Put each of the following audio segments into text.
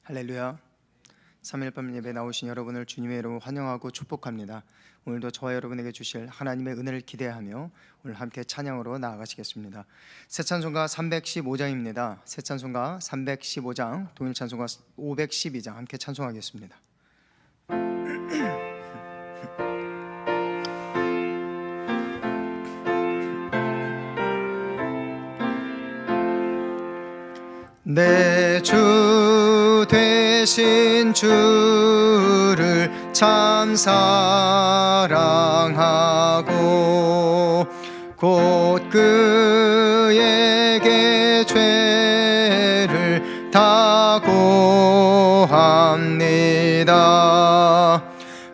할렐루야. 3일 밤 예배 나오신 여러분을 주님의 이름으로 환영하고 축복합니다. 오늘도 저와 여러분에게 주실 하나님의 은혜를 기대하며 오늘 함께 찬양으로 나아가시겠습니다. 새 찬송가 315장입니다. 새 찬송가 315장, 동일 찬송가 512장 함께 찬송하겠습니다. 내 주 되신 주를 참 사랑하고 곧 그에게 죄를 다 고합니다.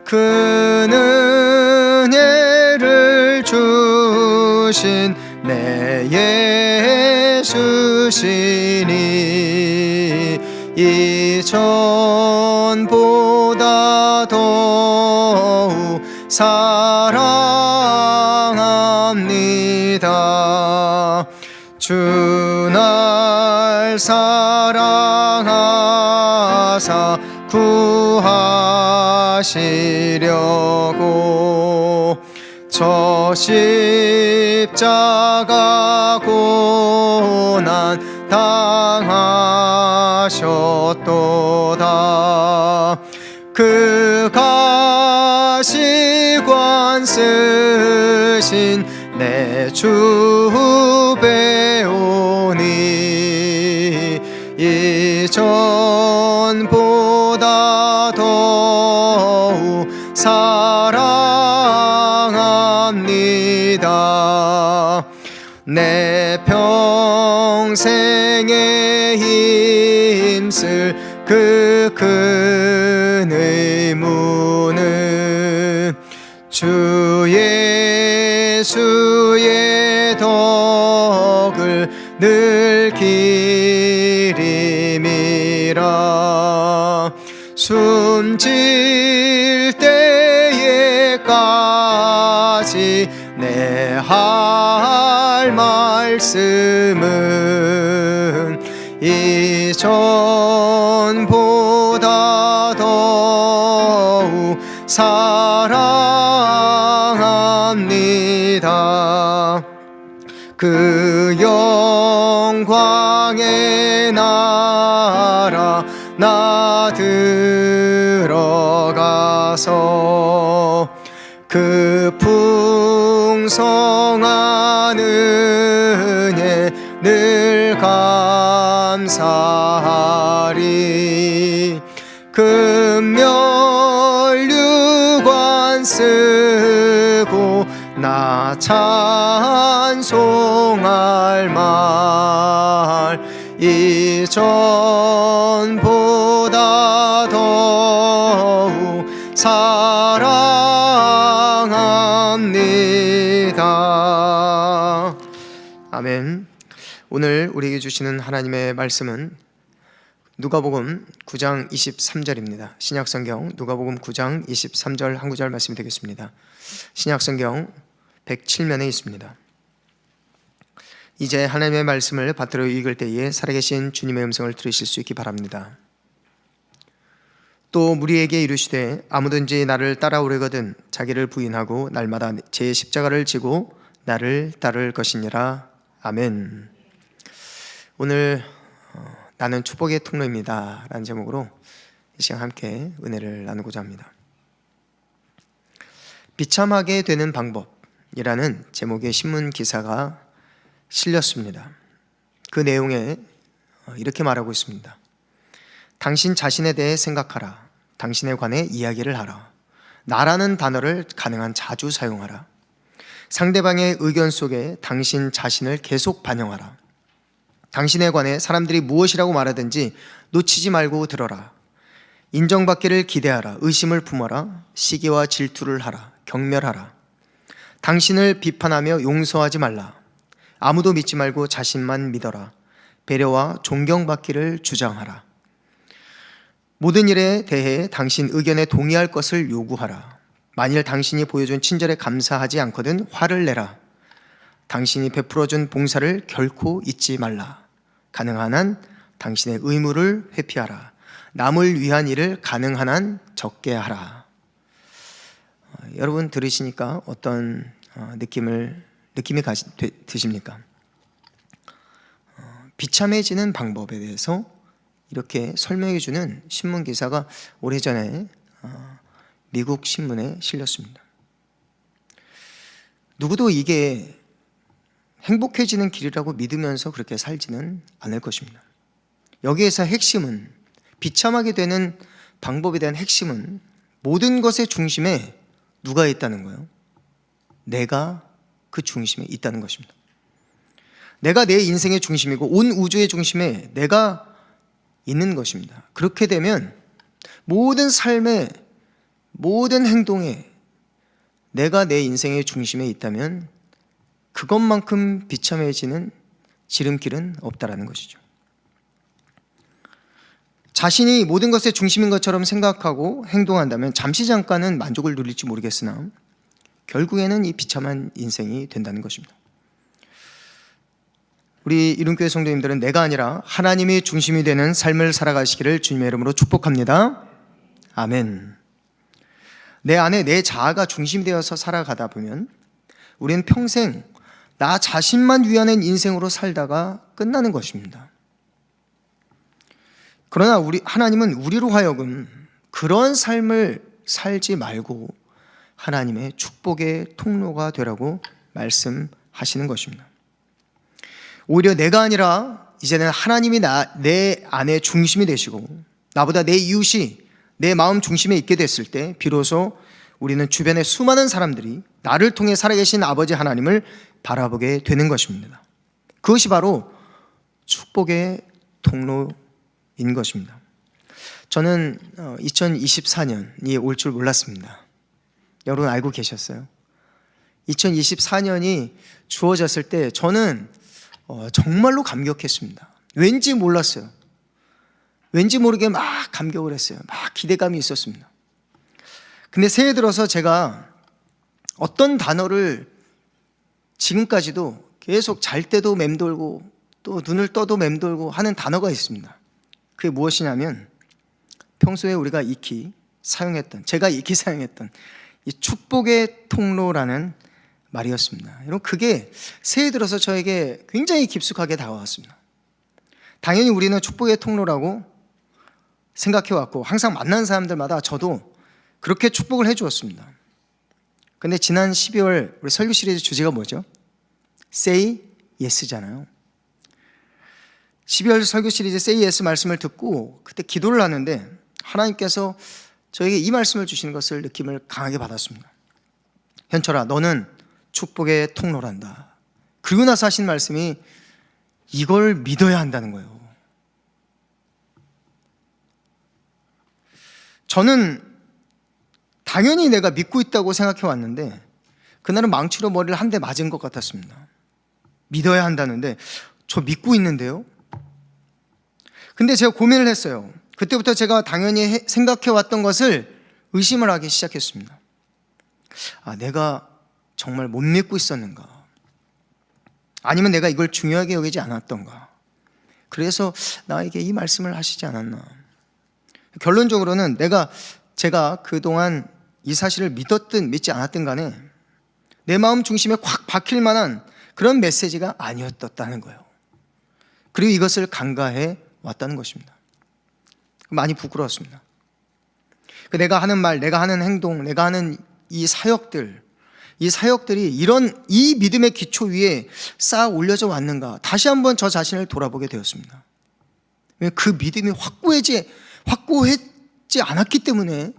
그 은혜를 주신 내 예수시니 이전보다 더욱 사랑합니다. 주 날 사랑하사 구하시려고 저 십자가 고난 당하셨도다. 그 가시관 쓰신 내 주 배우니 이전보다 더욱 사랑합니다. 내 평생에 힘쓸 그 큰 의무는 주 예수의 덕을 늘 기림이라. 숨질 때에까지 내 할 말씀은 이전보다 더욱 사랑합니다. 그 영광의 나라 나 들어가서 그 풍성한 은혜 늘 감사하리. 금면류관 쓰고 나 찬송할 말 이전보다 더욱 사랑합니다. 아멘. 오늘 우리에게 주시는 하나님의 말씀은 누가복음 9장 23절입니다. 신약성경 누가복음 9장 23절 한 구절 말씀이 되겠습니다. 신약성경 107면에 있습니다. 이제 하나님의 말씀을 받들어 읽을 때에 살아계신 주님의 음성을 들으실 수 있기 바랍니다. 또 무리에게 이르시되 아무든지 나를 따라오려거든 자기를 부인하고 날마다 제 십자가를 지고 나를 따를 것이니라. 아멘. 오늘 나는 축복의 통로입니다 라는 제목으로 이 시간 함께 은혜를 나누고자 합니다. 비참하게 되는 방법이라는 제목의 신문 기사가 실렸습니다. 그 내용에 이렇게 말하고 있습니다. 당신 자신에 대해 생각하라. 당신에 관해 이야기를 하라. 나라는 단어를 가능한 자주 사용하라. 상대방의 의견 속에 당신 자신을 계속 반영하라. 당신에 관해 사람들이 무엇이라고 말하든지 놓치지 말고 들어라. 인정받기를 기대하라. 의심을 품어라. 시기와 질투를 하라. 경멸하라. 당신을 비판하며 용서하지 말라. 아무도 믿지 말고 자신만 믿어라. 배려와 존경받기를 주장하라. 모든 일에 대해 당신 의견에 동의할 것을 요구하라. 만일 당신이 보여준 친절에 감사하지 않거든 화를 내라. 당신이 베풀어준 봉사를 결코 잊지 말라. 가능한 한 당신의 의무를 회피하라. 남을 위한 일을 가능한 한 적게 하라. 여러분 들으시니까 어떤 느낌이 드십니까? 비참해지는 방법에 대해서 이렇게 설명해 주는 신문 기사가 오래전에 미국 신문에 실렸습니다. 누구도 이게 행복해지는 길이라고 믿으면서 그렇게 살지는 않을 것입니다. 여기에서 핵심은, 비참하게 되는 방법에 대한 핵심은 모든 것의 중심에 누가 있다는 거예요? 내가 그 중심에 있다는 것입니다. 내가 내 인생의 중심이고 온 우주의 중심에 내가 있는 것입니다. 그렇게 되면 모든 삶의 모든 행동에 내가 내 인생의 중심에 있다면 그것만큼 비참해지는 지름길은 없다라는 것이죠. 자신이 모든 것의 중심인 것처럼 생각하고 행동한다면 잠깐은 만족을 누릴지 모르겠으나 결국에는 이 비참한 인생이 된다는 것입니다. 우리 이룬교회 성도님들은 내가 아니라 하나님이 중심이 되는 삶을 살아가시기를 주님의 이름으로 축복합니다. 아멘. 내 안에 내 자아가 중심이 되어서 살아가다 보면 우리는 평생 나 자신만 위하는 인생으로 살다가 끝나는 것입니다. 그러나 하나님은 우리로 하여금 그런 삶을 살지 말고 하나님의 축복의 통로가 되라고 말씀하시는 것입니다. 오히려 내가 아니라 이제는 하나님이 내 안에 중심이 되시고 나보다 내 이웃이 내 마음 중심에 있게 됐을 때 비로소 우리는 주변의 수많은 사람들이 나를 통해 살아계신 아버지 하나님을 바라보게 되는 것입니다. 그것이 바로 축복의 통로인 것입니다. 저는 2024년이 올 줄 몰랐습니다. 여러분 알고 계셨어요? 2024년이 주어졌을 때 저는 정말로 감격했습니다. 왠지 몰랐어요. 왠지 모르게 막 감격을 했어요. 막 기대감이 있었습니다. 근데 새해 들어서 제가 어떤 단어를 지금까지도 계속 잘 때도 맴돌고 또 눈을 떠도 맴돌고 하는 단어가 있습니다. 그게 무엇이냐면 평소에 우리가 제가 익히 사용했던 이 축복의 통로라는 말이었습니다. 여러분 그게 새해 들어서 저에게 굉장히 깊숙하게 다가왔습니다. 당연히 우리는 축복의 통로라고 생각해왔고 항상 만난 사람들마다 저도 그렇게 축복을 해주었습니다. 근데 지난 12월 우리 설교 시리즈 주제가 뭐죠? Say Yes잖아요. 12월 설교 시리즈 Say Yes 말씀을 듣고 그때 기도를 하는데 하나님께서 저에게 이 말씀을 주시는 것을 느낌을 강하게 받았습니다. 현철아, 너는 축복의 통로란다. 그리고 나서 하신 말씀이 이걸 믿어야 한다는 거예요. 저는 당연히 내가 믿고 있다고 생각해 왔는데 그날은 망치로 머리를 한 대 맞은 것 같았습니다. 믿어야 한다는데 저 믿고 있는데요. 근데 제가 고민을 했어요. 그때부터 제가 당연히 생각해 왔던 것을 의심을 하기 시작했습니다. 내가 정말 못 믿고 있었는가? 아니면 내가 이걸 중요하게 여기지 않았던가? 그래서 나에게 이 말씀을 하시지 않았나? 결론적으로는 제가 그동안 이 사실을 믿었든 믿지 않았든 간에 내 마음 중심에 확 박힐 만한 그런 메시지가 아니었다는 거예요. 그리고 이것을 간과해 왔다는 것입니다. 많이 부끄러웠습니다. 내가 하는 말, 내가 하는 행동, 내가 하는 이 사역들이 이 믿음의 기초 위에 쌓아 올려져 왔는가? 다시 한번 저 자신을 돌아보게 되었습니다. 그 믿음이 확고하지 않았기 때문에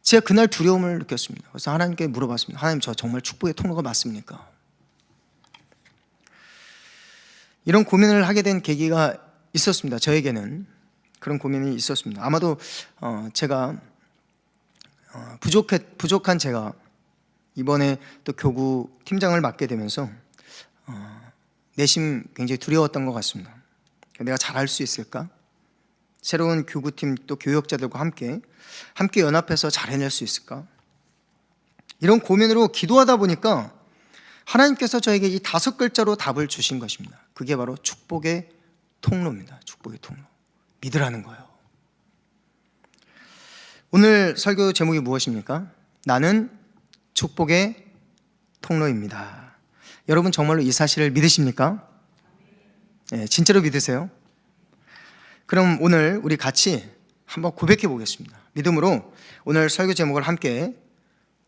제가 그날 두려움을 느꼈습니다. 그래서 하나님께 물어봤습니다. 하나님, 저 정말 축복의 통로가 맞습니까? 이런 고민을 하게 된 계기가 있었습니다. 저에게는 그런 고민이 있었습니다. 아마도 제가 부족한 제가 이번에 또 교구 팀장을 맡게 되면서 내심 굉장히 두려웠던 것 같습니다. 내가 잘할 수 있을까? 새로운 교구팀 또 교역자들과 함께 연합해서 잘 해낼 수 있을까? 이런 고민으로 기도하다 보니까 하나님께서 저에게 이 5글자로 답을 주신 것입니다. 그게 바로 축복의 통로입니다. 축복의 통로. 믿으라는 거예요. 오늘 설교 제목이 무엇입니까? 나는 축복의 통로입니다. 여러분 정말로 이 사실을 믿으십니까? 네, 진짜로 믿으세요? 그럼 오늘 우리 같이 한번 고백해 보겠습니다. 믿음으로 오늘 설교 제목을 함께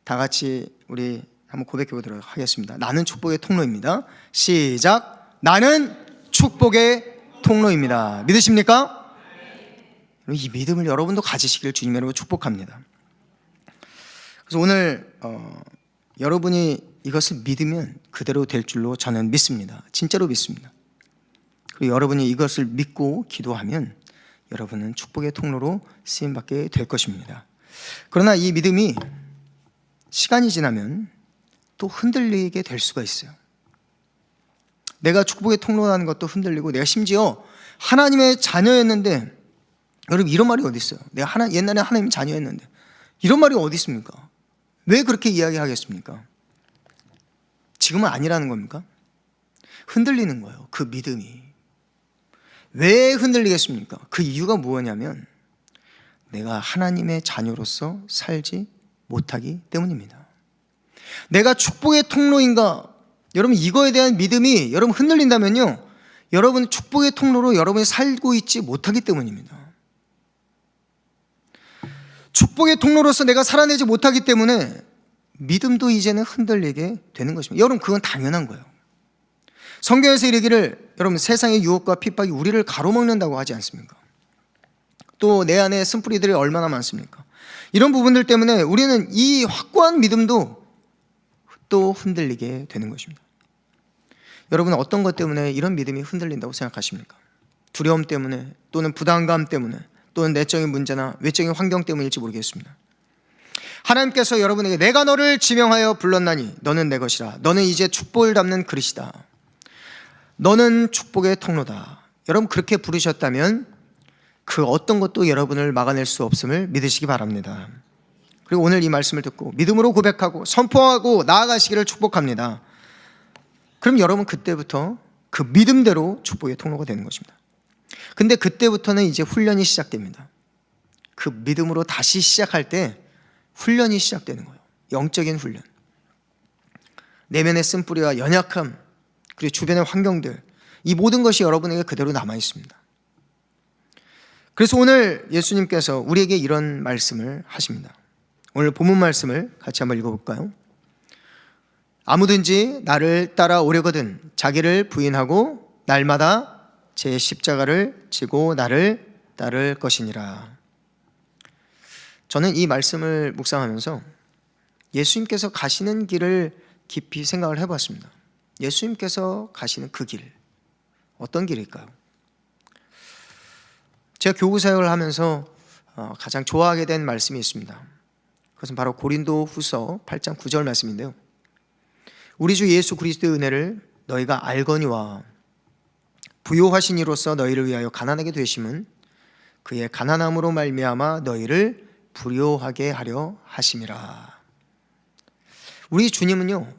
다 같이 우리 한번 고백해 보도록 하겠습니다. 나는 축복의 통로입니다. 시작. 나는 축복의 통로입니다. 믿으십니까? 이 믿음을 여러분도 가지시기를 주님 이름으로 축복합니다. 그래서 오늘 여러분이 이것을 믿으면 그대로 될 줄로 저는 믿습니다. 진짜로 믿습니다. 그리고 여러분이 이것을 믿고 기도하면 여러분은 축복의 통로로 쓰임받게 될 것입니다. 그러나 이 믿음이 시간이 지나면 또 흔들리게 될 수가 있어요. 내가 축복의 통로라는 것도 흔들리고, 내가 심지어 하나님의 자녀였는데, 여러분 이런 말이 어디 있어요? 내가 옛날에 하나님 자녀였는데, 이런 말이 어디 있습니까? 왜 그렇게 이야기하겠습니까? 지금은 아니라는 겁니까? 흔들리는 거예요. 그 믿음이. 왜 흔들리겠습니까? 그 이유가 무엇이냐면 내가 하나님의 자녀로서 살지 못하기 때문입니다. 내가 축복의 통로인가? 여러분 이거에 대한 믿음이 여러분 흔들린다면요, 여러분 축복의 통로로 여러분이 살고 있지 못하기 때문입니다. 축복의 통로로서 내가 살아내지 못하기 때문에 믿음도 이제는 흔들리게 되는 것입니다. 여러분 그건 당연한 거예요. 성경에서 이르기를, 여러분 세상의 유혹과 핍박이 우리를 가로막는다고 하지 않습니까? 또 내 안에 쓴뿌리들이 얼마나 많습니까? 이런 부분들 때문에 우리는 이 확고한 믿음도 또 흔들리게 되는 것입니다. 여러분은 어떤 것 때문에 이런 믿음이 흔들린다고 생각하십니까? 두려움 때문에, 또는 부담감 때문에, 또는 내적인 문제나 외적인 환경 때문일지 모르겠습니다. 하나님께서 여러분에게 내가 너를 지명하여 불렀나니 너는 내 것이라. 너는 이제 축복을 담는 그릇이다. 너는 축복의 통로다. 여러분 그렇게 부르셨다면 그 어떤 것도 여러분을 막아낼 수 없음을 믿으시기 바랍니다. 그리고 오늘 이 말씀을 듣고 믿음으로 고백하고 선포하고 나아가시기를 축복합니다. 그럼 여러분 그때부터 그 믿음대로 축복의 통로가 되는 것입니다. 근데 그때부터는 이제 훈련이 시작됩니다. 그 믿음으로 다시 시작할 때 훈련이 시작되는 거예요. 영적인 훈련. 내면의 쓴뿌리와 연약함, 그리고 주변의 환경들, 이 모든 것이 여러분에게 그대로 남아 있습니다. 그래서 오늘 예수님께서 우리에게 이런 말씀을 하십니다. 오늘 본문 말씀을 같이 한번 읽어볼까요? 아무든지 나를 따라오려거든 자기를 부인하고 날마다 제 십자가를 지고 나를 따를 것이니라. 저는 이 말씀을 묵상하면서 예수님께서 가시는 길을 깊이 생각을 해봤습니다. 예수님께서 가시는 그 길, 어떤 길일까요? 제가 교구 사역을 하면서 가장 좋아하게 된 말씀이 있습니다. 그것은 바로 고린도 후서 8장 9절 말씀인데요. 우리 주 예수 그리스도의 은혜를 너희가 알거니와 부요하신 이로써 너희를 위하여 가난하게 되심은 그의 가난함으로 말미암아 너희를 부요하게 하려 하심이라. 우리 주님은요,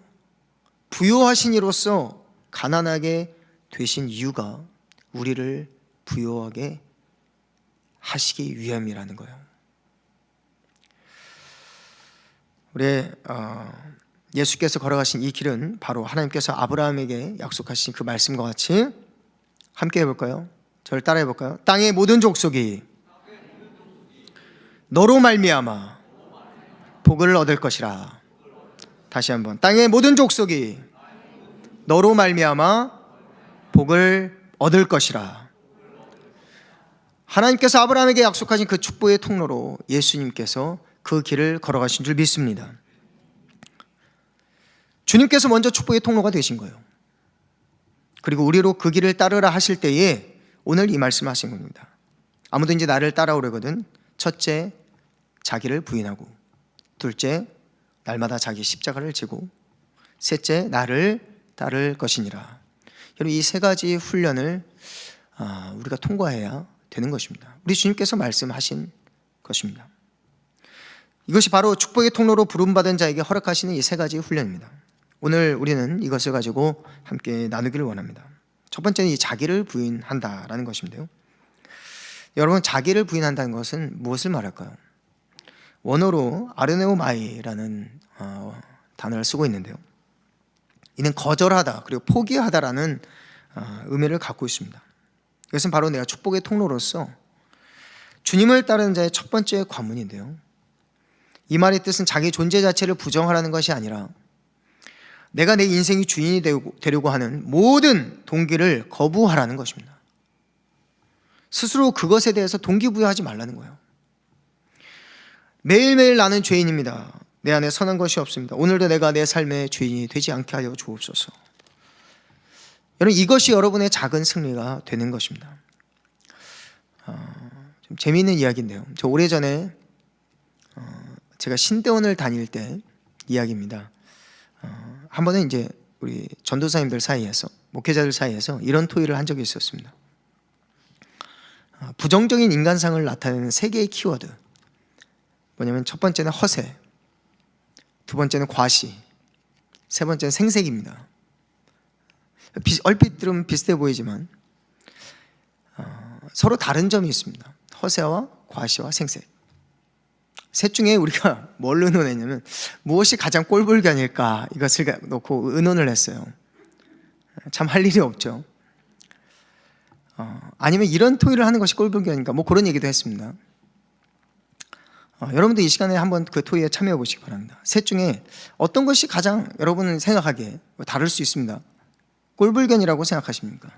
부요하신 이로써 가난하게 되신 이유가 우리를 부요하게 하시기 위함이라는 거예요. 우리 예수께서 걸어가신 이 길은 바로 하나님께서 아브라함에게 약속하신 그 말씀과 같이 함께 해볼까요? 저를 따라 해볼까요? 땅의 모든 족속이 너로 말미암아 복을 얻을 것이라. 다시 한번, 땅의 모든 족속이 너로 말미암아 복을 얻을 것이라. 하나님께서 아브라함에게 약속하신 그 축복의 통로로 예수님께서 그 길을 걸어가신 줄 믿습니다. 주님께서 먼저 축복의 통로가 되신 거예요. 그리고 우리로 그 길을 따르라 하실 때에 오늘 이 말씀 하신 겁니다. 아무든지 나를 따라오려거든 첫째 자기를 부인하고, 둘째 날마다 자기 십자가를 지고, 셋째 나를 따를 것이니라. 여러분 이 세 가지 훈련을 우리가 통과해야 되는 것입니다. 우리 주님께서 말씀하신 것입니다. 이것이 바로 축복의 통로로 부름받은 자에게 허락하시는 이 세 가지 훈련입니다. 오늘 우리는 이것을 가지고 함께 나누기를 원합니다. 첫 번째는 이 자기를 부인한다라는 것인데요. 여러분, 자기를 부인한다는 것은 무엇을 말할까요? 원어로 아르네오마이라는 단어를 쓰고 있는데요, 이는 거절하다 그리고 포기하다라는 의미를 갖고 있습니다. 이것은 바로 내가 축복의 통로로서 주님을 따르는 자의 첫 번째 관문인데요, 이 말의 뜻은 자기 존재 자체를 부정하라는 것이 아니라 내가 내 인생의 주인이 되려고 하는 모든 동기를 거부하라는 것입니다. 스스로 그것에 대해서 동기부여하지 말라는 거예요. 매일매일 나는 죄인입니다. 내 안에 선한 것이 없습니다. 오늘도 내가 내 삶의 주인이 되지 않게 하여 주옵소서. 여러분, 이것이 여러분의 작은 승리가 되는 것입니다. 좀 재미있는 이야기인데요, 저 오래전에 제가 신대원을 다닐 때 이야기입니다. 한 번은 이제 우리 전도사님들 사이에서, 목회자들 사이에서 이런 토의를 한 적이 있었습니다. 부정적인 인간상을 나타내는 세 개의 키워드, 뭐냐면 첫 번째는 허세, 두 번째는 과시, 세 번째는 생색입니다. 얼핏 들으면 비슷해 보이지만 서로 다른 점이 있습니다. 허세와 과시와 생색. 셋 중에 우리가 뭘 의논했냐면 무엇이 가장 꼴불견일까, 이것을 놓고 의논을 했어요. 참 할 일이 없죠. 아니면 이런 토의를 하는 것이 꼴불견인가, 뭐 그런 얘기도 했습니다. 여러분도 이 시간에 한번 그 토의에 참여해 보시기 바랍니다. 셋 중에 어떤 것이 가장 여러분은 생각하기에 다를 수 있습니다. 꼴불견이라고 생각하십니까?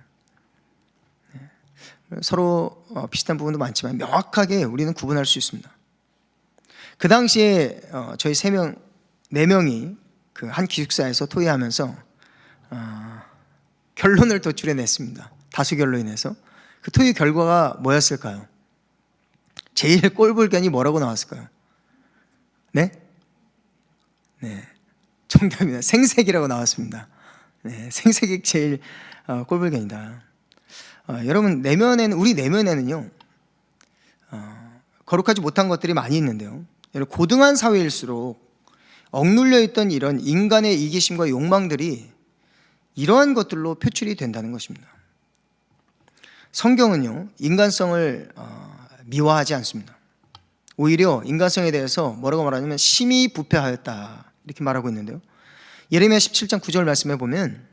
서로 비슷한 부분도 많지만 명확하게 우리는 구분할 수 있습니다. 그 당시에 저희 4명이 그 한 기숙사에서 토의하면서 결론을 도출해냈습니다. 다수 결론에서. 그 토의 결과가 뭐였을까요? 제일 꼴불견이 뭐라고 나왔을까요? 네? 정답입니다. 생색이라고 나왔습니다. 생색이 제일 꼴불견이다. 여러분, 우리 내면에는요, 거룩하지 못한 것들이 많이 있는데요, 고등한 사회일수록 억눌려 있던 이런 인간의 이기심과 욕망들이 이러한 것들로 표출이 된다는 것입니다. 성경은요, 인간성을 미화하지 않습니다. 오히려 인간성에 대해서 뭐라고 말하냐면 심히 부패하였다, 이렇게 말하고 있는데요, 예레미야 17장 9절 말씀해 보면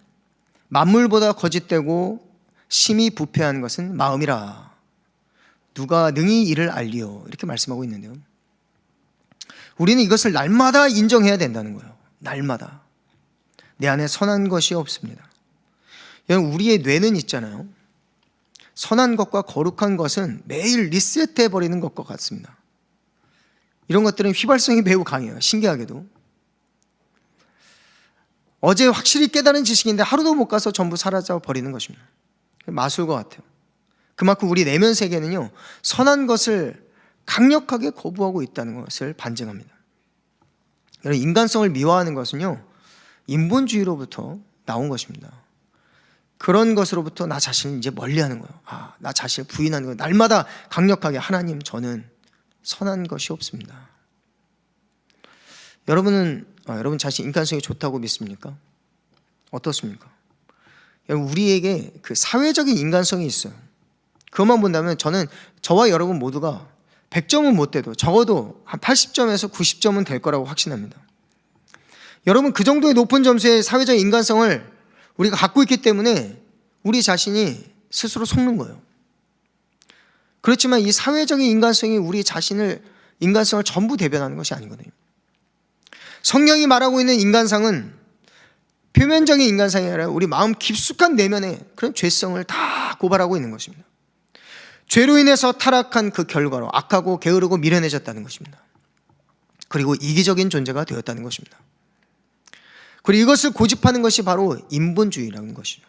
만물보다 거짓되고 심히 부패한 것은 마음이라, 누가 능히 이를 알리요, 이렇게 말씀하고 있는데요, 우리는 이것을 날마다 인정해야 된다는 거예요. 날마다 내 안에 선한 것이 없습니다. 여러분, 우리의 뇌는 있잖아요, 선한 것과 거룩한 것은 매일 리셋해 버리는 것과 같습니다. 이런 것들은 휘발성이 매우 강해요. 신기하게도 어제 확실히 깨달은 지식인데 하루도 못 가서 전부 사라져 버리는 것입니다. 마술과 같아요. 그만큼 우리 내면 세계는요, 선한 것을 강력하게 거부하고 있다는 것을 반증합니다. 여러분, 인간성을 미화하는 것은요, 인본주의로부터 나온 것입니다. 그런 것으로부터 나 자신을 이제 멀리하는 거예요. 나 자신을 부인하는 거예요. 날마다 강력하게, 하나님, 저는 선한 것이 없습니다. 여러분은 여러분 자신 인간성이 좋다고 믿습니까? 어떻습니까? 우리에게 그 사회적인 인간성이 있어요. 그것만 본다면 저와 여러분 모두가 100점은 못 돼도 적어도 한 80점에서 90점은 될 거라고 확신합니다. 여러분, 그 정도의 높은 점수의 사회적 인간성을 우리가 갖고 있기 때문에 우리 자신이 스스로 속는 거예요. 그렇지만 이 사회적인 인간성이 우리 자신을, 인간성을 전부 대변하는 것이 아니거든요. 성경이 말하고 있는 인간상은 표면적인 인간상이 아니라 우리 마음 깊숙한 내면에 그런 죄성을 다 고발하고 있는 것입니다. 죄로 인해서 타락한 그 결과로 악하고 게으르고 미련해졌다는 것입니다. 그리고 이기적인 존재가 되었다는 것입니다. 그리고 이것을 고집하는 것이 바로 인본주의라는 것이죠.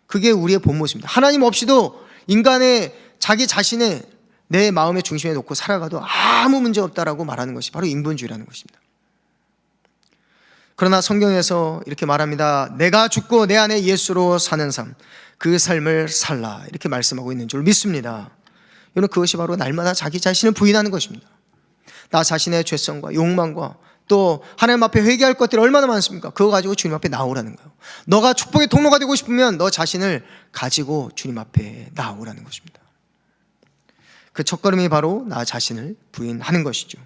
그게 우리의 본 모습입니다. 하나님 없이도 인간의 자기 자신의 내 마음의 중심에 놓고 살아가도 아무 문제 없다라고 말하는 것이 바로 인본주의라는 것입니다. 그러나 성경에서 이렇게 말합니다. 내가 죽고 내 안에 예수로 사는 삶, 그 삶을 살라, 이렇게 말씀하고 있는 줄 믿습니다. 여러분, 그것이 바로 날마다 자기 자신을 부인하는 것입니다. 나 자신의 죄성과 욕망과 또 하나님 앞에 회개할 것들이 얼마나 많습니까? 그거 가지고 주님 앞에 나오라는 거예요. 너가 축복의 통로가 되고 싶으면 너 자신을 가지고 주님 앞에 나오라는 것입니다. 그 첫걸음이 바로 나 자신을 부인하는 것이죠.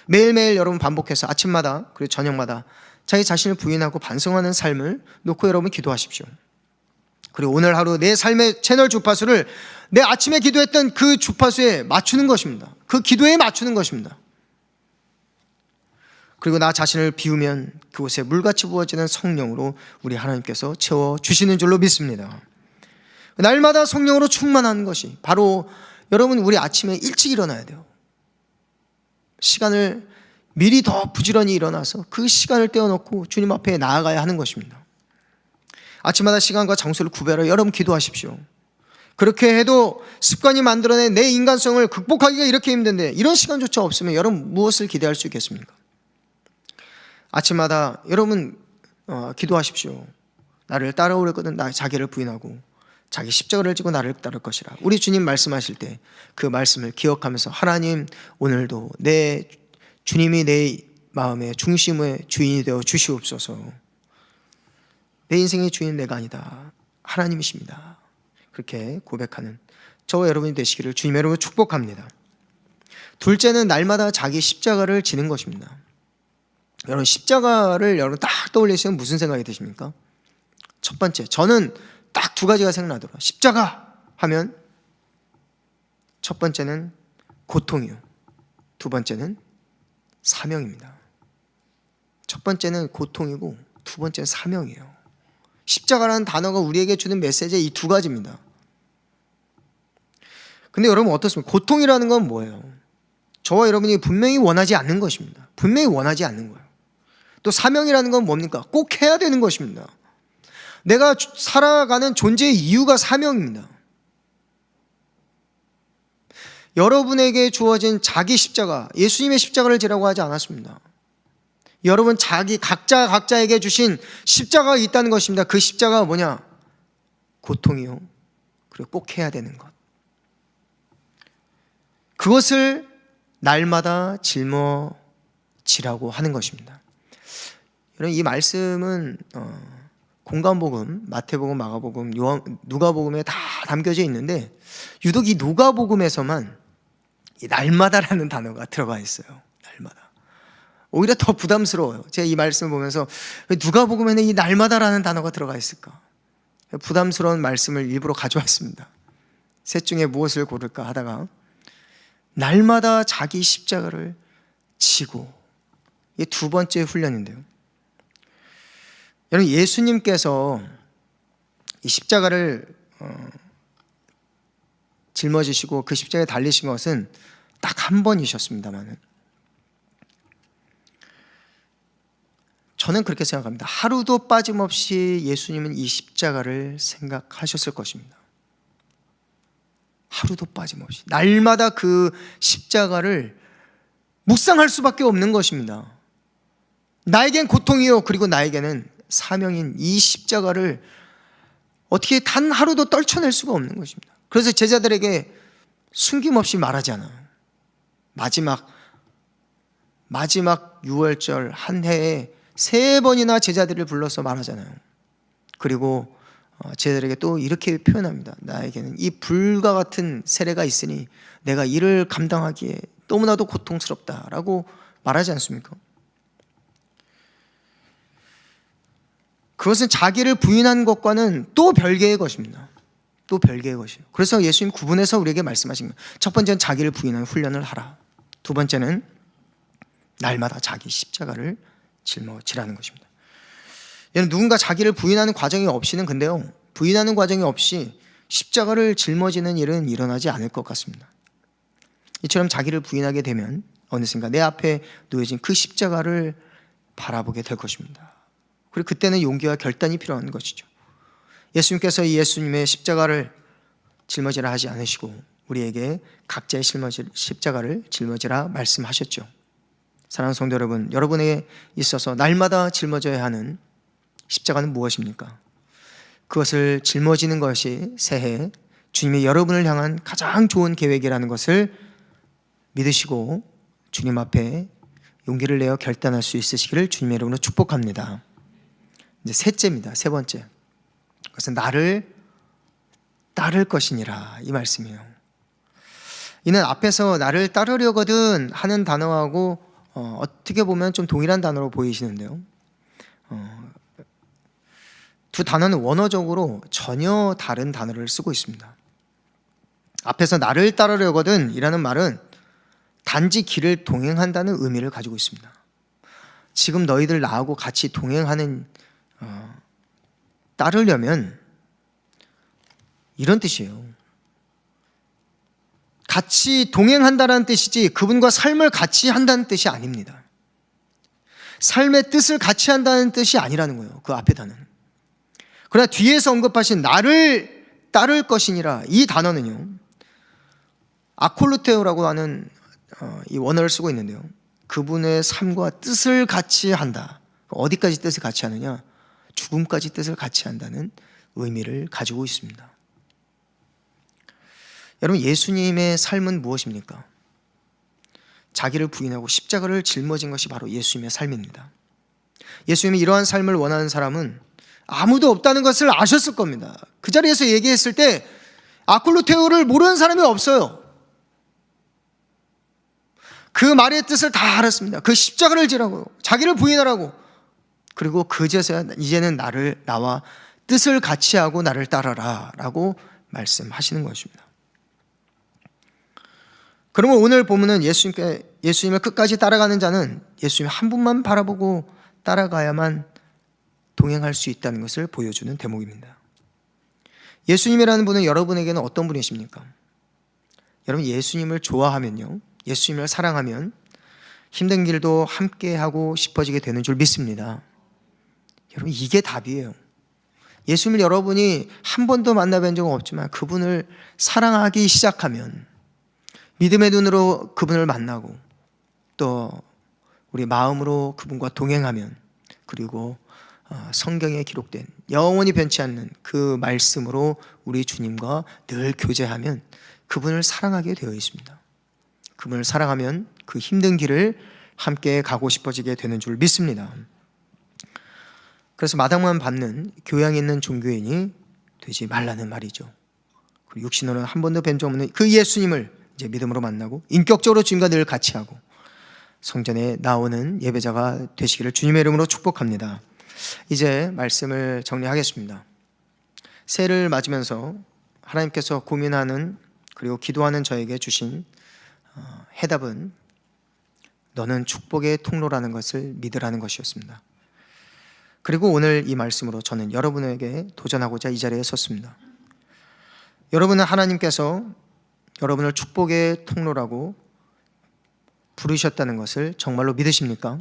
매일매일 여러분 반복해서 아침마다 그리고 저녁마다 자기 자신을 부인하고 반성하는 삶을 놓고 여러분 기도하십시오. 그리고 오늘 하루 내 삶의 채널 주파수를 내 아침에 기도했던 그 주파수에 맞추는 것입니다. 그 기도에 맞추는 것입니다. 그리고 나 자신을 비우면 그곳에 물같이 부어지는 성령으로 우리 하나님께서 채워주시는 줄로 믿습니다. 날마다 성령으로 충만한 것이 바로 여러분 우리 아침에 일찍 일어나야 돼요. 시간을 미리 더 부지런히 일어나서 그 시간을 떼어놓고 주님 앞에 나아가야 하는 것입니다. 아침마다 시간과 장소를 구별하여 여러분 기도하십시오. 그렇게 해도 습관이 만들어낸 내 인간성을 극복하기가 이렇게 힘든데 이런 시간조차 없으면 여러분 무엇을 기대할 수 있겠습니까? 아침마다 여러분 기도하십시오. 나를 따라오려거든 나 자기를 부인하고 자기 십자가를 지고 나를 따를 것이라. 우리 주님 말씀하실 때 그 말씀을 기억하면서 하나님 오늘도 내 주님이 내 마음의 중심의 주인이 되어 주시옵소서. 내 인생의 주인은 내가 아니다. 하나님이십니다. 그렇게 고백하는 저와 여러분이 되시기를 주님의 이름으로 축복합니다. 둘째는 날마다 자기 십자가를 지는 것입니다. 여러분 십자가를 여러분 딱 떠올리시면 무슨 생각이 드십니까? 첫 번째, 저는 딱 두 가지가 생각나더라고요. 십자가 하면 첫 번째는 고통이요, 두 번째는 사명입니다. 첫 번째는 고통이고 두 번째는 사명이에요. 십자가라는 단어가 우리에게 주는 메시지 이 두 가지입니다. 근데 여러분 어떻습니까? 고통이라는 건 뭐예요? 저와 여러분이 분명히 원하지 않는 것입니다. 분명히 원하지 않는 거예요. 또 사명이라는 건 뭡니까? 꼭 해야 되는 것입니다. 내가 살아가는 존재의 이유가 사명입니다. 여러분에게 주어진 자기 십자가, 예수님의 십자가를 지라고 하지 않았습니다. 여러분 각자에게 주신 십자가가 있다는 것입니다. 그 십자가가 뭐냐? 고통이요, 그리고 꼭 해야 되는 것. 그것을 날마다 짊어지라고 하는 것입니다. 여러분 이 말씀은 공관복음, 마태복음, 마가복음, 누가복음에 다 담겨져 있는데 유독 이 누가복음에서만 이 날마다라는 단어가 들어가 있어요. 날마다. 오히려 더 부담스러워요. 제가 이 말씀을 보면서 누가복음에는 이 날마다라는 단어가 들어가 있을까? 부담스러운 말씀을 일부러 가져왔습니다. 셋 중에 무엇을 고를까 하다가 날마다 자기 십자가를 지고, 이게 두 번째 훈련인데요. 여러분 예수님께서 이 십자가를 짊어지시고 그 십자가에 달리신 것은 딱 한 번이셨습니다만 저는 그렇게 생각합니다. 하루도 빠짐없이 예수님은 이 십자가를 생각하셨을 것입니다. 하루도 빠짐없이 날마다 그 십자가를 묵상할 수밖에 없는 것입니다. 나에겐 고통이요, 그리고 나에게는 사명인 이 십자가를 어떻게 단 하루도 떨쳐낼 수가 없는 것입니다. 그래서 제자들에게 숨김없이 말하잖아요. 마지막 유월절 한 해에 3번이나 제자들을 불러서 말하잖아요. 그리고 제자들에게 또 이렇게 표현합니다. 나에게는 이 불과 같은 세례가 있으니 내가 이를 감당하기에 너무나도 고통스럽다라고 말하지 않습니까? 그것은 자기를 부인한 것과는 또 별개의 것입니다. 또 별개의 것이에요. 그래서 예수님 구분해서 우리에게 말씀하신 거예요. 첫 번째는 자기를 부인하는 훈련을 하라. 두 번째는 날마다 자기 십자가를 짊어지라는 것입니다. 얘는 누군가 자기를 부인하는 과정이 없이는 근데요, 부인하는 과정이 없이 십자가를 짊어지는 일은 일어나지 않을 것 같습니다. 이처럼 자기를 부인하게 되면 어느샌가 내 앞에 놓여진 그 십자가를 바라보게 될 것입니다. 그리고 그때는 용기와 결단이 필요한 것이죠. 예수님께서 이 예수님의 십자가를 짊어지라 하지 않으시고 우리에게 각자의 십자가를 짊어지라 말씀하셨죠. 사랑하는 성도 여러분, 여러분에게 있어서 날마다 짊어져야 하는 십자가는 무엇입니까? 그것을 짊어지는 것이 새해 주님이 여러분을 향한 가장 좋은 계획이라는 것을 믿으시고 주님 앞에 용기를 내어 결단할 수 있으시기를 주님의 이름으로 축복합니다. 이제 셋째입니다. 세 번째, 그것은 나를 따를 것이니라, 이 말씀이에요. 이는 앞에서 나를 따르려거든 하는 단어하고 어떻게 보면 좀 동일한 단어로 보이시는데요. 두 단어는 원어적으로 전혀 다른 단어를 쓰고 있습니다. 앞에서 나를 따르려거든 이라는 말은 단지 길을 동행한다는 의미를 가지고 있습니다. 지금 너희들 나하고 같이 동행하는 따르려면 이런 뜻이에요. 같이 동행한다는 뜻이지 그분과 삶을 같이 한다는 뜻이 아닙니다. 삶의 뜻을 같이 한다는 뜻이 아니라는 거예요. 그 앞에 단어는. 그러나 뒤에서 언급하신 나를 따를 것이니라 이 단어는요, 아콜루테오라고 하는 이 원어를 쓰고 있는데요, 그분의 삶과 뜻을 같이 한다. 어디까지 뜻을 같이 하느냐? 죽음까지 뜻을 같이 한다는 의미를 가지고 있습니다. 여러분, 예수님의 삶은 무엇입니까? 자기를 부인하고 십자가를 짊어진 것이 바로 예수님의 삶입니다. 예수님이 이러한 삶을 원하는 사람은 아무도 없다는 것을 아셨을 겁니다. 그 자리에서 얘기했을 때 아콜루테오를 모르는 사람이 없어요. 그 말의 뜻을 다 알았습니다. 그 십자가를 지라고, 자기를 부인하라고, 그리고 그제서야 이제는 나와 뜻을 같이 하고 나를 따라라 라고 말씀하시는 것입니다. 그러면 오늘 보면은 예수님을 끝까지 따라가는 자는 예수님 한 분만 바라보고 따라가야만 동행할 수 있다는 것을 보여주는 대목입니다. 예수님이라는 분은 여러분에게는 어떤 분이십니까? 여러분, 예수님을 좋아하면요, 예수님을 사랑하면 힘든 길도 함께 하고 싶어지게 되는 줄 믿습니다. 여러분, 이게 답이에요. 예수님을 여러분이 한 번도 만나뵌 적은 없지만 그분을 사랑하기 시작하면, 믿음의 눈으로 그분을 만나고 또 우리 마음으로 그분과 동행하면, 그리고 성경에 기록된 영원히 변치 않는 그 말씀으로 우리 주님과 늘 교제하면 그분을 사랑하게 되어 있습니다. 그분을 사랑하면 그 힘든 길을 함께 가고 싶어지게 되는 줄 믿습니다. 그래서 마당만 밟는 교양 있는 종교인이 되지 말라는 말이죠. 그리고 육신으로는 한 번도 뵌 적 없는 그 예수님을 이제 믿음으로 만나고 인격적으로 주님과 늘 같이 하고 성전에 나오는 예배자가 되시기를 주님의 이름으로 축복합니다. 이제 말씀을 정리하겠습니다. 새해를 맞으면서 하나님께서 고민하는 그리고 기도하는 저에게 주신 해답은 너는 축복의 통로라는 것을 믿으라는 것이었습니다. 그리고 오늘 이 말씀으로 저는 여러분에게 도전하고자 이 자리에 섰습니다. 여러분은 하나님께서 여러분을 축복의 통로라고 부르셨다는 것을 정말로 믿으십니까?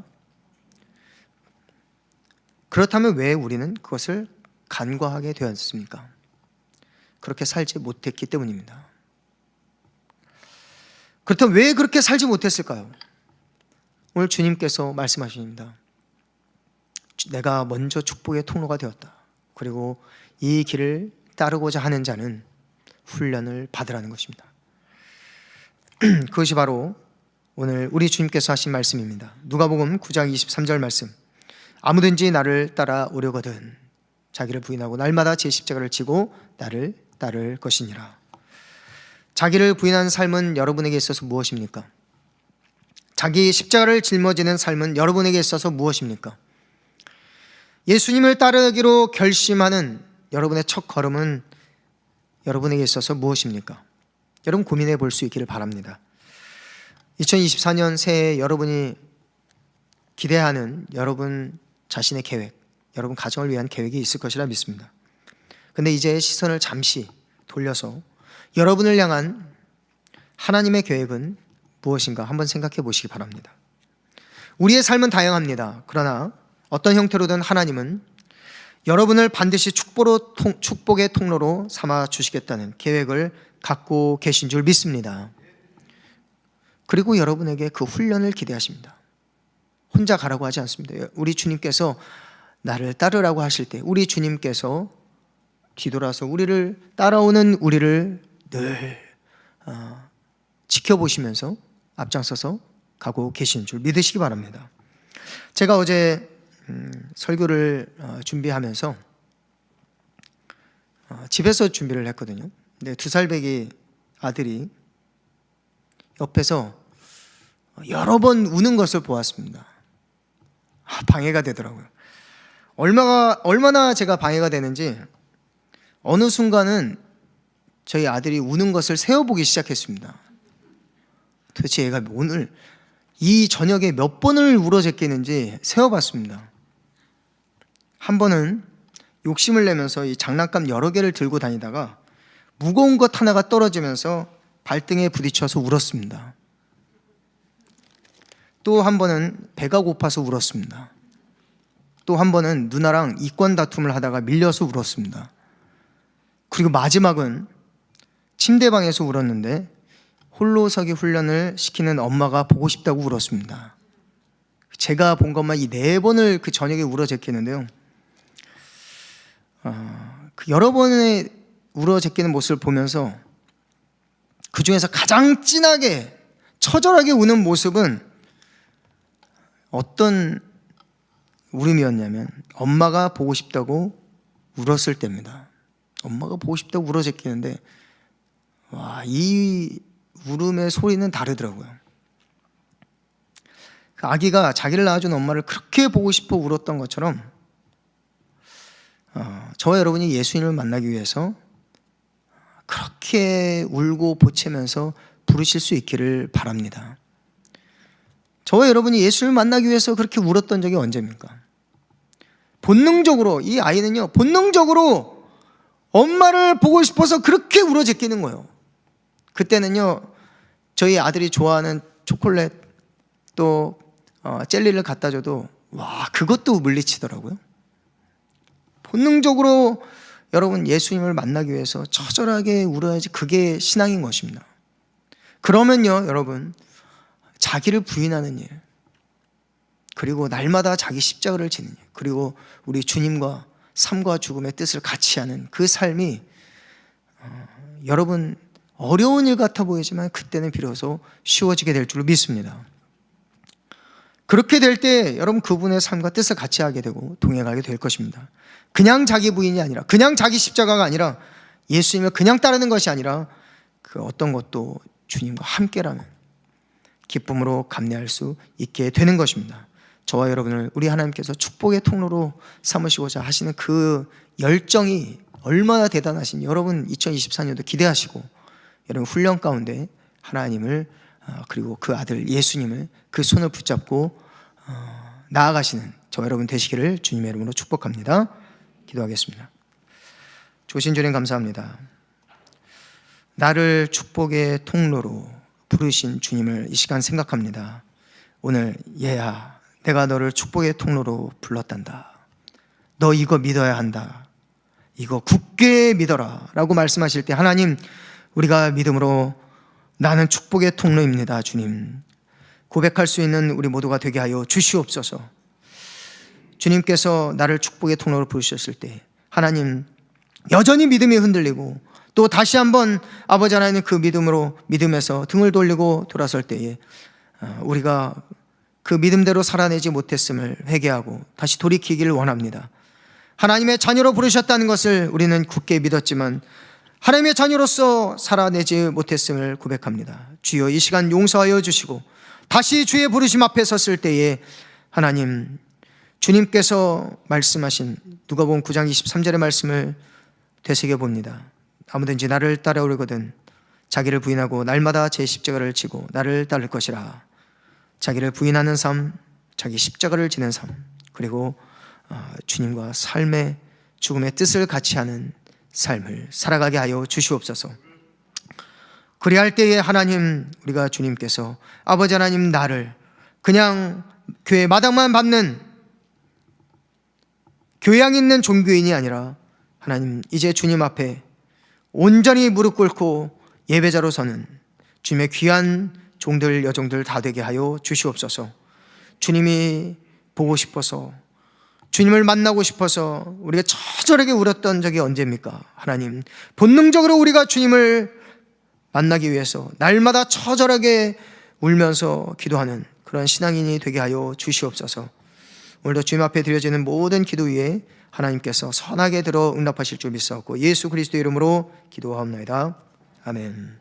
그렇다면 왜 우리는 그것을 간과하게 되었습니까? 그렇게 살지 못했기 때문입니다. 그렇다면 왜 그렇게 살지 못했을까요? 오늘 주님께서 말씀하십니다. 내가 먼저 축복의 통로가 되었다. 그리고 이 길을 따르고자 하는 자는 훈련을 받으라는 것입니다. 그것이 바로 오늘 우리 주님께서 하신 말씀입니다. 누가복음 9장 23절 말씀. 아무든지 나를 따라오려거든 자기를 부인하고 날마다 제 십자가를 지고 나를 따를 것이니라. 자기를 부인하는 삶은 여러분에게 있어서 무엇입니까? 자기 십자가를 짊어지는 삶은 여러분에게 있어서 무엇입니까? 예수님을 따르기로 결심하는 여러분의 첫 걸음은 여러분에게 있어서 무엇입니까? 여러분 고민해 볼 수 있기를 바랍니다. 2024년 새해 여러분이 기대하는 여러분 자신의 계획, 여러분 가정을 위한 계획이 있을 것이라 믿습니다. 근데 이제 시선을 잠시 돌려서 여러분을 향한 하나님의 계획은 무엇인가 한번 생각해 보시기 바랍니다. 우리의 삶은 다양합니다. 그러나 어떤 형태로든 하나님은 여러분을 반드시 축복의 통로로 삼아 주시겠다는 계획을 갖고 계신 줄 믿습니다. 그리고 여러분에게 그 훈련을 기대하십니다. 혼자 가라고 하지 않습니다. 우리 주님께서 나를 따르라고 하실 때 우리 주님께서 뒤돌아서 우리를 따라오는 우리를 늘 지켜보시면서 앞장서서 가고 계신 줄 믿으시기 바랍니다. 제가 어제 설교를 준비하면서 집에서 준비를 했거든요. 근데 2살 배기 아들이 옆에서 여러 번 우는 것을 보았습니다. 방해가 되더라고요. 얼마나 제가 방해가 되는지 어느 순간은 저희 아들이 우는 것을 세어보기 시작했습니다. 도대체 얘가 오늘 이 저녁에 몇 번을 울어제끼는지 세어봤습니다. 한 번은 욕심을 내면서 이 장난감 여러 개를 들고 다니다가 무거운 것 하나가 떨어지면서 발등에 부딪혀서 울었습니다. 또 한 번은 배가 고파서 울었습니다. 또 한 번은 누나랑 이권 다툼을 하다가 밀려서 울었습니다. 그리고 마지막은 침대방에서 울었는데 홀로서기 훈련을 시키는 엄마가 보고 싶다고 울었습니다. 제가 본 것만 이 4번을 그 저녁에 울어제끼는데요. 그 여러 번의 울어제끼는 모습을 보면서 그 중에서 가장 진하게 처절하게 우는 모습은 어떤 울음이었냐면 엄마가 보고 싶다고 울었을 때입니다. 엄마가 보고 싶다고 울어제끼는데 이 울음의 소리는 다르더라고요. 그 아기가 자기를 낳아준 엄마를 그렇게 보고 싶어 울었던 것처럼 저와 여러분이 예수님을 만나기 위해서 그렇게 울고 보채면서 부르실 수 있기를 바랍니다. 저와 여러분이 예수님을 만나기 위해서 그렇게 울었던 적이 언제입니까? 본능적으로, 이 아이는요, 본능적으로 엄마를 보고 싶어서 그렇게 울어제끼는 거예요. 그때는요, 저희 아들이 좋아하는 초콜릿 또 젤리를 갖다 줘도 그것도 물리치더라고요. 본능적으로 여러분 예수님을 만나기 위해서 처절하게 울어야지 그게 신앙인 것입니다. 그러면요, 여러분 자기를 부인하는 일, 그리고 날마다 자기 십자가를 지는 일, 그리고 우리 주님과 삶과 죽음의 뜻을 같이 하는 그 삶이 여러분 어려운 일 같아 보이지만 그때는 비로소 쉬워지게 될 줄로 믿습니다. 그렇게 될 때 여러분 그분의 삶과 뜻을 같이 하게 되고 동행하게 될 것입니다. 그냥 자기 부인이 아니라, 그냥 자기 십자가가 아니라, 예수님을 그냥 따르는 것이 아니라 그 어떤 것도 주님과 함께라는 기쁨으로 감내할 수 있게 되는 것입니다. 저와 여러분을 우리 하나님께서 축복의 통로로 삼으시고자 하시는 그 열정이 얼마나 대단하신지 여러분 2024년도 기대하시고, 여러분 훈련 가운데 하나님을 그리고 그 아들 예수님을 그 손을 붙잡고 나아가시는 저와 여러분 되시기를 주님의 이름으로 축복합니다. 기도하겠습니다. 주신 주님 감사합니다. 나를 축복의 통로로 부르신 주님을 이 시간 생각합니다. 오늘 얘야, 내가 너를 축복의 통로로 불렀단다. 너 이거 믿어야 한다. 이거 굳게 믿어라 라고 말씀하실 때 하나님, 우리가 믿음으로 나는 축복의 통로입니다 주님 고백할 수 있는 우리 모두가 되게 하여 주시옵소서. 주님께서 나를 축복의 통로로 부르셨을 때 하나님 여전히 믿음이 흔들리고 또 다시 한번 아버지 하나님 그 믿음에서 등을 돌리고 돌아설 때에 우리가 그 믿음대로 살아내지 못했음을 회개하고 다시 돌이키기를 원합니다. 하나님의 자녀로 부르셨다는 것을 우리는 굳게 믿었지만 하나님의 자녀로서 살아내지 못했음을 고백합니다. 주여 이 시간 용서하여 주시고 다시 주의 부르심 앞에 섰을 때에 하나님 주님께서 말씀하신 누가복음 9장 23절의 말씀을 되새겨봅니다. 아무든지 나를 따라오려거든 자기를 부인하고 날마다 제 십자가를 지고 나를 따를 것이라. 자기를 부인하는 삶, 자기 십자가를 지는 삶, 그리고 주님과 삶의 죽음의 뜻을 같이 하는 삶을 살아가게 하여 주시옵소서. 그리할 때에 하나님, 우리가 주님께서 아버지 하나님 나를 그냥 교회 마당만 밟는 교양 있는 종교인이 아니라 하나님 이제 주님 앞에 온전히 무릎 꿇고 예배자로 서는 주님의 귀한 종들 여종들 다 되게 하여 주시옵소서. 주님이 보고 싶어서, 주님을 만나고 싶어서 우리가 처절하게 울었던 적이 언제입니까? 하나님 본능적으로 우리가 주님을 만나기 위해서 날마다 처절하게 울면서 기도하는 그런 신앙인이 되게 하여 주시옵소서. 오늘도 주님 앞에 드려지는 모든 기도 위에 하나님께서 선하게 들어 응답하실 줄 믿사옵고 예수 그리스도의 이름으로 기도하옵나이다. 아멘.